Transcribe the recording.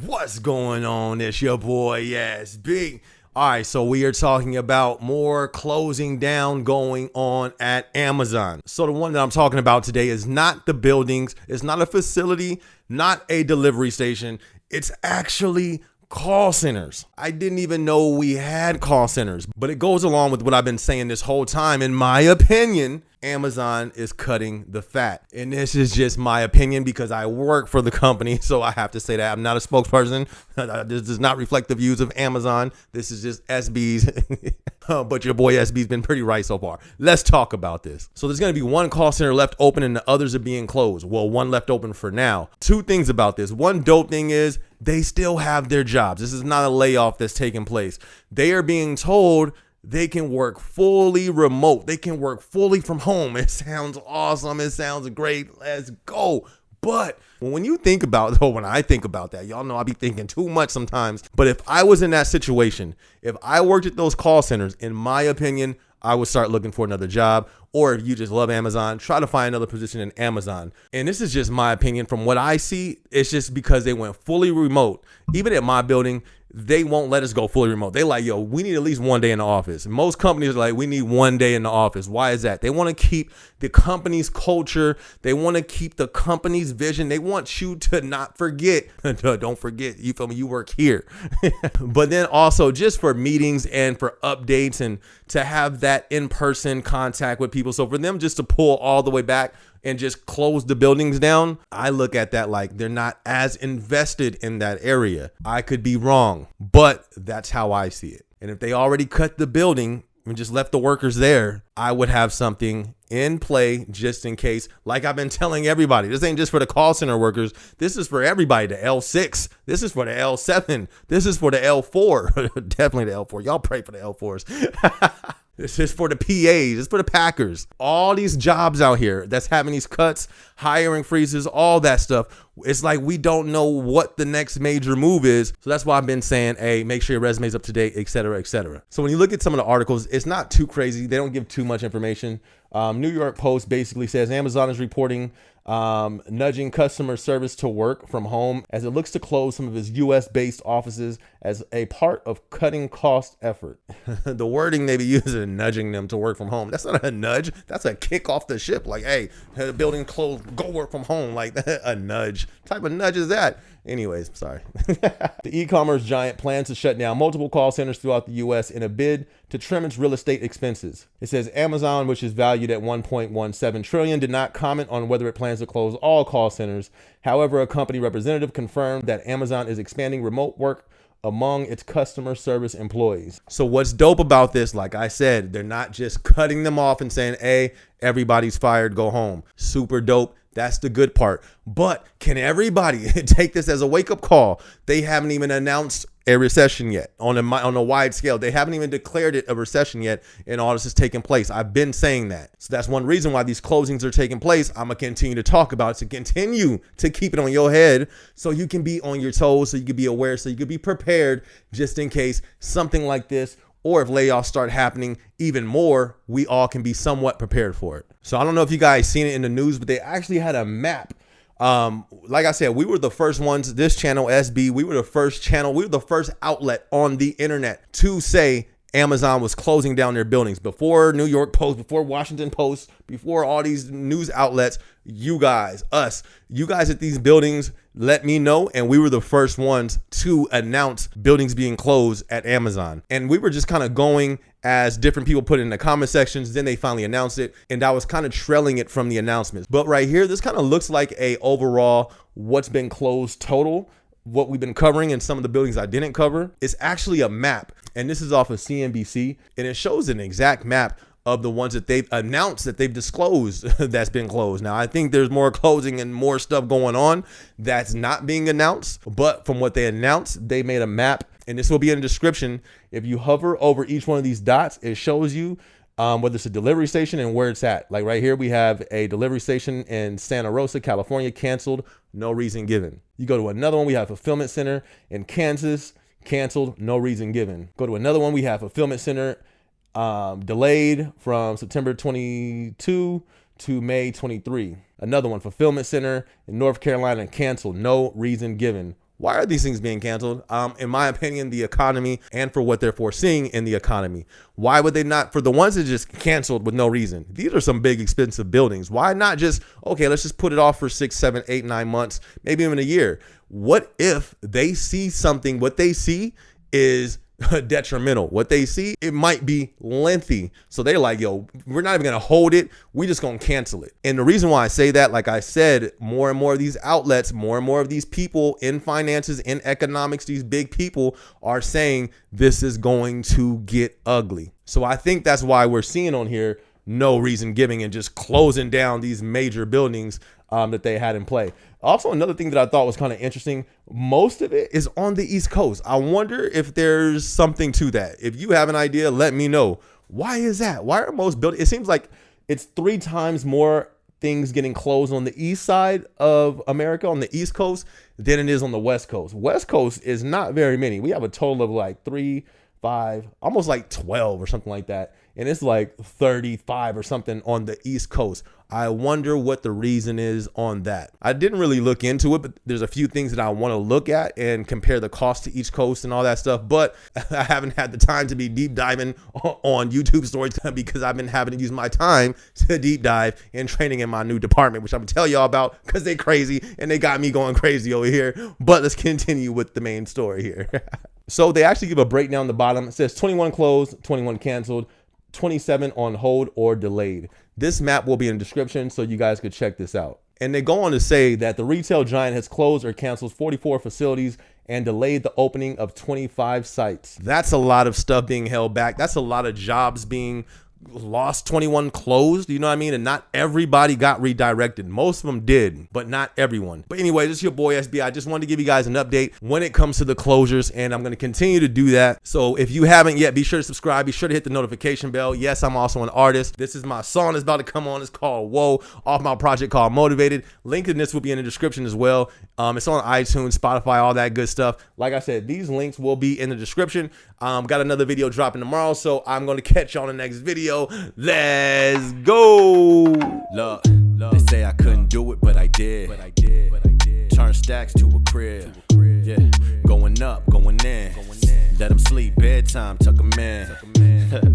What's going on? It's your boy, SB. All right, so we are talking about more closing down going on at Amazon. So the one that I'm talking about today is not the buildings, it's not a facility, not a delivery station. It's actually call centers. I didn't even know we had call centers, but it goes along with what I've been saying this whole time. In my opinion, Amazon is cutting the fat. And this is just my opinion because I work for the company. So I have to say that I'm not a spokesperson. This does not reflect the views of Amazon. This is just SB's. But your boy SB's been pretty right so far. Let's talk about this. So there's going to be one call center left open and the others are being closed. Well, one left open for now. Two things about this. One dope thing is they still have their jobs. This is not a layoff that's taking place. They are being told they can work fully remote. They can work fully from home. It sounds awesome. It sounds great. Let's go. But when you think about, when I think about that, y'all know I be thinking too much sometimes. But if I was in that situation, if I worked at those call centers, in my opinion, I would start looking for another job. Or if you just love Amazon, try to find another position in Amazon. And this is just my opinion. From what I see, it's just because they went fully remote. Even at my building, they won't let us go fully remote. They like, yo, we need at least one day in the office. Most companies are like, we need one day in the office. Why is that? They want to keep the company's culture. They want to keep the company's vision. They want you to not forget. Don't forget, you feel me? You work here. But then also just for meetings and for updates and to have that in-person contact with people. So for them just to pull all the way back and just close the buildings down, I look at that like they're not as invested in that area. I could be wrong, but that's how I see it. And if they already cut the building and just left the workers there, I would have something in play just in case. Like I've been telling everybody, this ain't just for the call center workers. This is for everybody. The L6. This is for the L7. This is for the L4. Definitely the L4. Y'all pray for the L4s. This is for the PAs. It's for the Packers. All these jobs out here that's having these cuts, hiring freezes, all that stuff. It's like we don't know what the next major move is. So that's why I've been saying, hey, make sure your resume's up to date, et cetera, et cetera. So when you look at some of the articles, it's not too crazy. They don't give too much information. New York Post basically says Amazon is reporting nudging customer service to work from home as it looks to close some of its US-based offices as a part of cutting cost effort. The wording they be using, nudging them to work from home. That's not a nudge. That's a kick off the ship. Like, hey, the building closed, go work from home. Like a nudge. What type of nudge is that? Anyways, sorry. The e-commerce giant plans to shut down multiple call centers throughout the U.S. in a bid to trim its real estate expenses. It says Amazon, which is valued at $1.17 trillion, did not comment on whether it plans to close all call centers. However, a company representative confirmed that Amazon is expanding remote work among its customer service employees. So what's dope about this, like I said, they're not just cutting them off and saying, hey, everybody's fired, go home. Super dope. That's the good part. But can everybody take this as a wake-up call? They haven't even announced a recession yet on a wide scale. They haven't even declared it a recession yet, and all this is taking place. I've been saying that. So that's one reason why these closings are taking place. I'm going to continue to talk about it, to continue to keep it on your head so you can be on your toes, so you can be aware, so you can be prepared just in case something like this, or if layoffs start happening even more, we all can be somewhat prepared for it. So I don't know if you guys seen it in the news, but they actually had a map. Like I said, we were the first ones, this channel SB, we were the first channel, we were the first outlet on the internet to say Amazon was closing down their buildings. Before New York Post, before Washington Post, before all these news outlets, you guys at these buildings let me know, and we were the first ones to announce buildings being closed at Amazon. And we were just kind of going as different people put it in the comment sections. Then they finally announced it, and I was kind of trailing it from the announcements. But right here, this kind of looks like a overall what's been closed total, what we've been covering, and some of the buildings I didn't cover. It's actually a map, and this is off of CNBC, and it shows an exact map of the ones that they've announced, that they've disclosed that's been closed. Now, I think there's more closing and more stuff going on that's not being announced, but from what they announced, they made a map, and this will be in the description. If you hover over each one of these dots, it shows you whether it's a delivery station and where it's at. Like right here, we have a delivery station in Santa Rosa, California, canceled, no reason given. You go to another one, we have a fulfillment center in Kansas, canceled, no reason given. Go to another one, we have a fulfillment center delayed from September 22 to May 23. Another one, fulfillment center in North Carolina, canceled, no reason given. Why are these things being canceled? In my opinion, the economy, and for what they're foreseeing in the economy. Why would they not? For the ones that just canceled with no reason, these are some big expensive buildings. Why not just, okay, let's just put it off for 6, 7, 8, 9 months, maybe even a year? What if they see something, what they see is detrimental? What they see, it might be lengthy. So they're like, yo, we're not even going to hold it. We just going to cancel it. And the reason why I say that, like I said, more and more of these outlets, more and more of these people in finances, in economics, these big people are saying this is going to get ugly. So I think that's why we're seeing on here no reason giving and just closing down these major buildings that they had in play. Also, another thing that I thought was kind of interesting, most of it is on the East Coast. I wonder if there's something to that. If you have an idea, let me know. Why is that? Why are most buildings? It seems like it's 3 times more things getting closed on the east side of America, on the East Coast, than it is on the West Coast. West Coast is not very many. We have a total of like 3, 5, almost like 12 or something like that. And it's like 35 or something on the East Coast. I wonder what the reason is on that. I didn't really look into it, but there's a few things that I want to look at and compare the cost to each coast and all that stuff. But I haven't had the time to be deep diving on YouTube stories because I've been having to use my time to deep dive in training in my new department, which I'm gonna tell y'all about because they crazy and they got me going crazy over here. But let's continue with the main story here. So they actually give a breakdown at the bottom. It says 21 closed, 21 canceled, 27 on hold or delayed. This map will be in the description so you guys could check this out. And they go on to say that the retail giant has closed or canceled 44 facilities and delayed the opening of 25 sites. That's a lot of stuff being held back. That's a lot of jobs being lost. 21 closed, you know what I mean? And not everybody got redirected. Most of them did, but not everyone. But anyway, this is your boy SB. I just wanted to give you guys an update when it comes to the closures, and I'm going to continue to do that. So if you haven't yet, be sure to subscribe. Be sure to hit the notification bell. Yes, I'm also an artist. This is my song that's about to come on. It's called Whoa, off my project called Motivated. Link in this will be in the description as well. It's on iTunes, Spotify, all that good stuff. Like I said, these links will be in the description. Got another video dropping tomorrow, so I'm going to catch you on the next video. Let's go. Look, they say I couldn't do it, but I did. Turn stacks to a crib. Yeah, going up, going in. Let them sleep, bedtime, tuck them in.